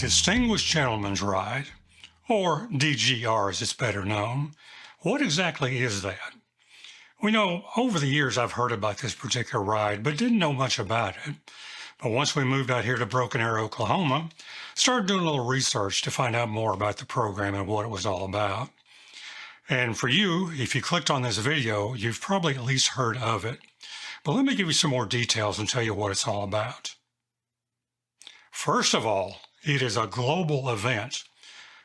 Distinguished Gentleman's Ride, or DGR as it's better known. What exactly is that? We know over the years I've heard about this particular ride, but didn't know much about it. But once we moved out here to Broken Arrow, Oklahoma, started doing a little research to find out more about the program and what it was all about. And for you, if you clicked on this video, you've probably at least heard of it. But let me give you some more details and tell you what it's all about. First of all, it is a global event.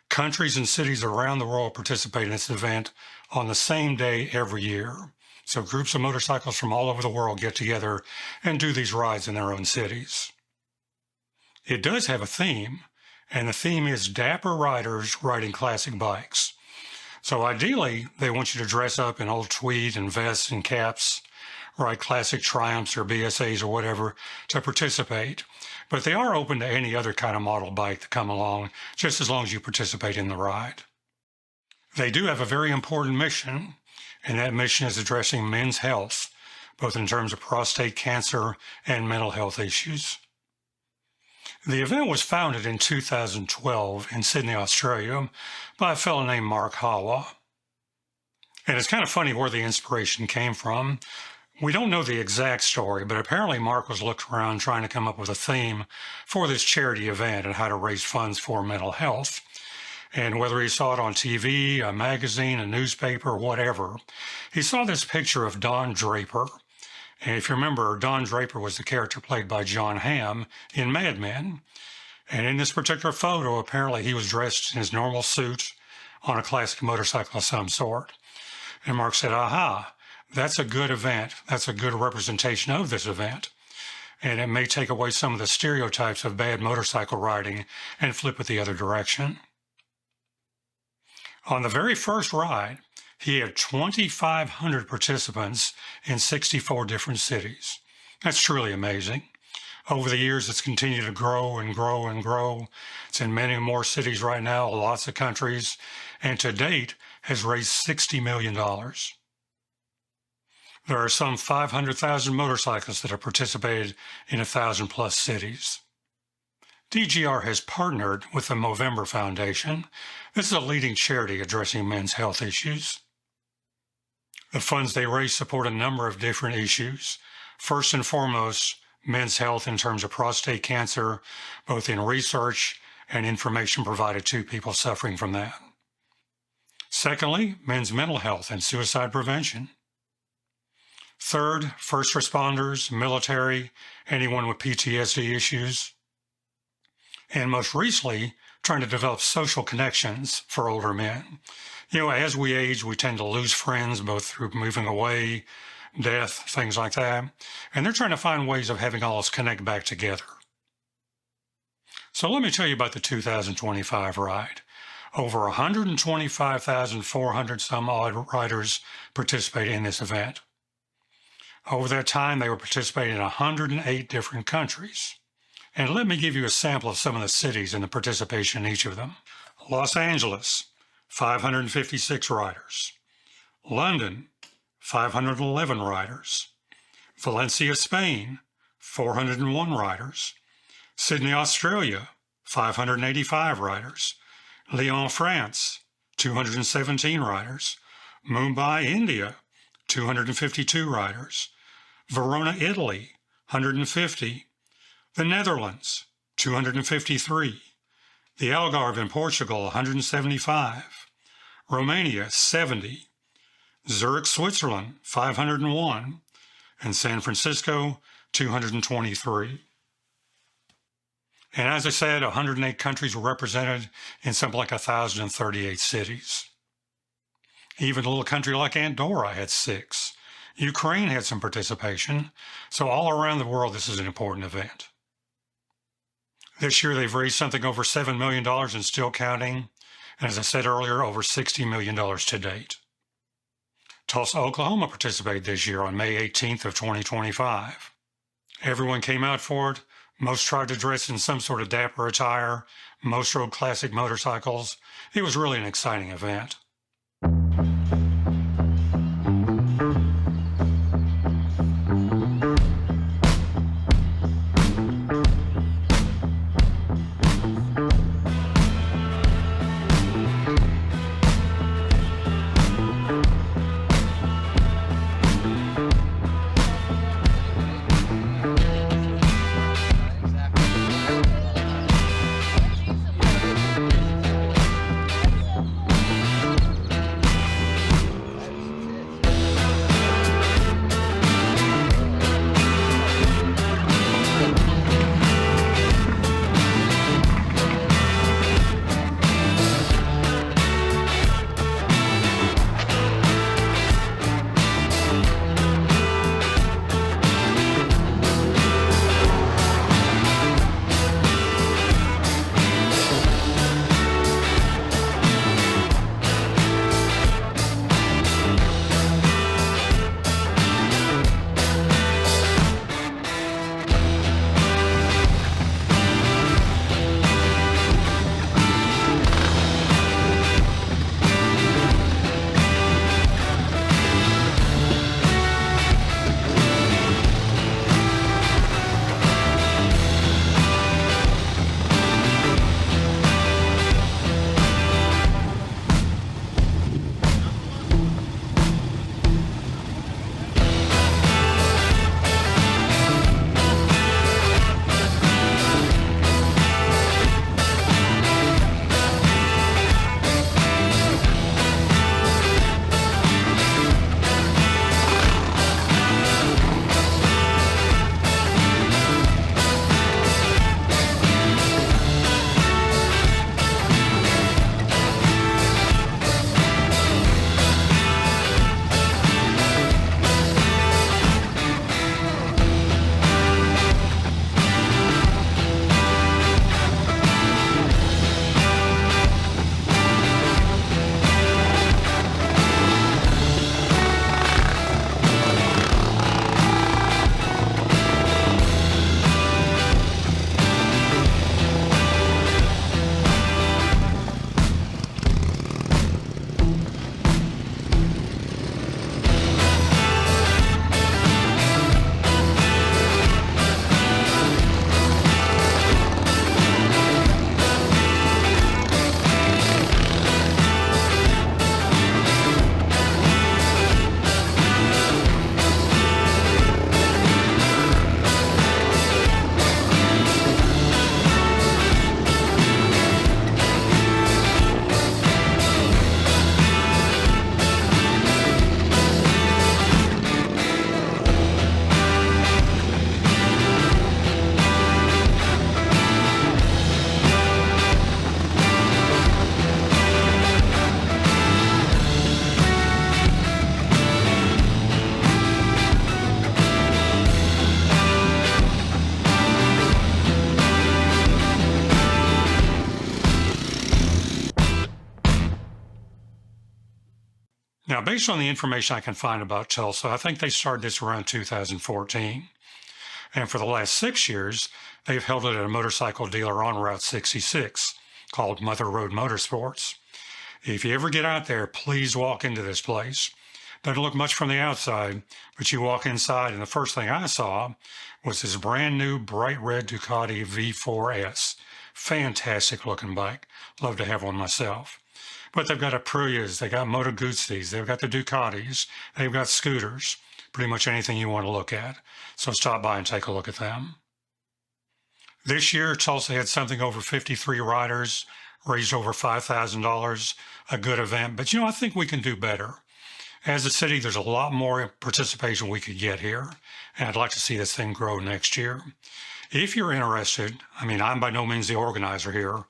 Countries and cities around the world participate in this event on the same day every year. So groups of motorcycles from all over the world get together and do these rides in their own cities. It does have a theme, and the theme is dapper riders riding classic bikes. So ideally, they want you to dress up in old tweed and vests and caps, ride classic Triumphs or BSAs or whatever to participate. But they are open to any other kind of model bike to come along, just as long as you participate in the ride. They do have a very important mission, and that mission is addressing men's health, both in terms of prostate cancer and mental health issues. The event was founded in 2012 in Sydney, Australia, by a fellow named Mark Hawa. And it's kind of funny where the inspiration came from. We don't know the exact story, but apparently Mark was looking around trying to come up with a theme for this charity event and how to raise funds for mental health. And whether he saw it on TV, a magazine, a newspaper, whatever, he saw this picture of Don Draper. And if you remember, Don Draper was the character played by John Hamm in Mad Men. And in this particular photo, apparently he was dressed in his normal suit on a classic motorcycle of some sort. And Mark said, aha, that's a good event. That's a good representation of this event. And it may take away some of the stereotypes of bad motorcycle riding and flip it the other direction. On the very first ride, he had 2,500 participants in 64 different cities. That's truly amazing. Over the years, it's continued to grow and grow and grow. It's in many more cities right now, lots of countries, and to date has raised $60 million. There are some 500,000 motorcyclists that have participated in 1,000+ cities. DGR has partnered with the Movember Foundation. This is a leading charity addressing men's health issues. The funds they raise support a number of different issues. First and foremost, men's health in terms of prostate cancer, both in research and information provided to people suffering from that. Secondly, men's mental health and suicide prevention. Third, first responders, military, anyone with PTSD issues. And most recently, trying to develop social connections for older men. You know, as we age, we tend to lose friends, both through moving away, death, things like that. And they're trying to find ways of having all us connect back together. So let me tell you about the 2025 ride. Over 125,400 some odd riders participate in this event. Over that time, they were participating in 108 different countries. And let me give you a sample of some of the cities and the participation in each of them. Los Angeles, 556 riders. London, 511 riders. Valencia, Spain, 401 riders. Sydney, Australia, 585 riders. Lyon, France, 217 riders. Mumbai, India, 252 riders. Verona, Italy, 150. The Netherlands, 253. The Algarve in Portugal, 175. Romania, 70. Zurich, Switzerland, 501. And San Francisco, 223. And as I said, 108 countries were represented in something like 1,038 cities. Even a little country like Andorra had 6. Ukraine had some participation. So all around the world, this is an important event. This year, they've raised something over $7 million and still counting. And as I said earlier, over $60 million to date. Tulsa, Oklahoma participated this year on May 18th of 2025. Everyone came out for it. Most tried to dress in some sort of dapper attire. Most rode classic motorcycles. It was really an exciting event. based on the information I can find about Tulsa, I think they started this around 2014. And for the last 6 years, they've held it at a motorcycle dealer on Route 66 called Mother Road Motorsports. If you ever get out there, please walk into this place. Doesn't look much from the outside, but you walk inside, and the first thing I saw was this brand new bright red Ducati V4S. Fantastic looking bike. Love to have one myself. But they've got Aprilias, they've got Moto Guzzi's, they've got the Ducatis, they've got scooters, pretty much anything you want to look at. So stop by and take a look at them. This year, Tulsa had something over 53 riders, raised over $5,000, a good event. But I think we can do better. As a city, there's a lot more participation we could get here, and I'd like to see this thing grow next year. If you're interested, I'm by no means the organizer here,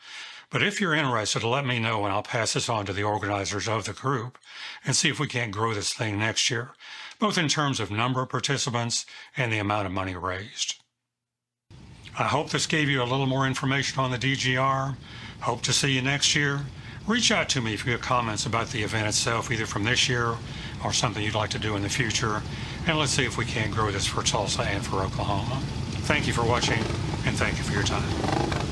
but if you're interested, let me know and I'll pass this on to the organizers of the group and see if we can't grow this thing next year, both in terms of number of participants and the amount of money raised. I hope this gave you a little more information on the DGR. Hope to see you next year. Reach out to me if you have comments about the event itself, either from this year or something you'd like to do in the future, and let's see if we can't grow this for Tulsa and for Oklahoma. Thank you for watching, and thank you for your time.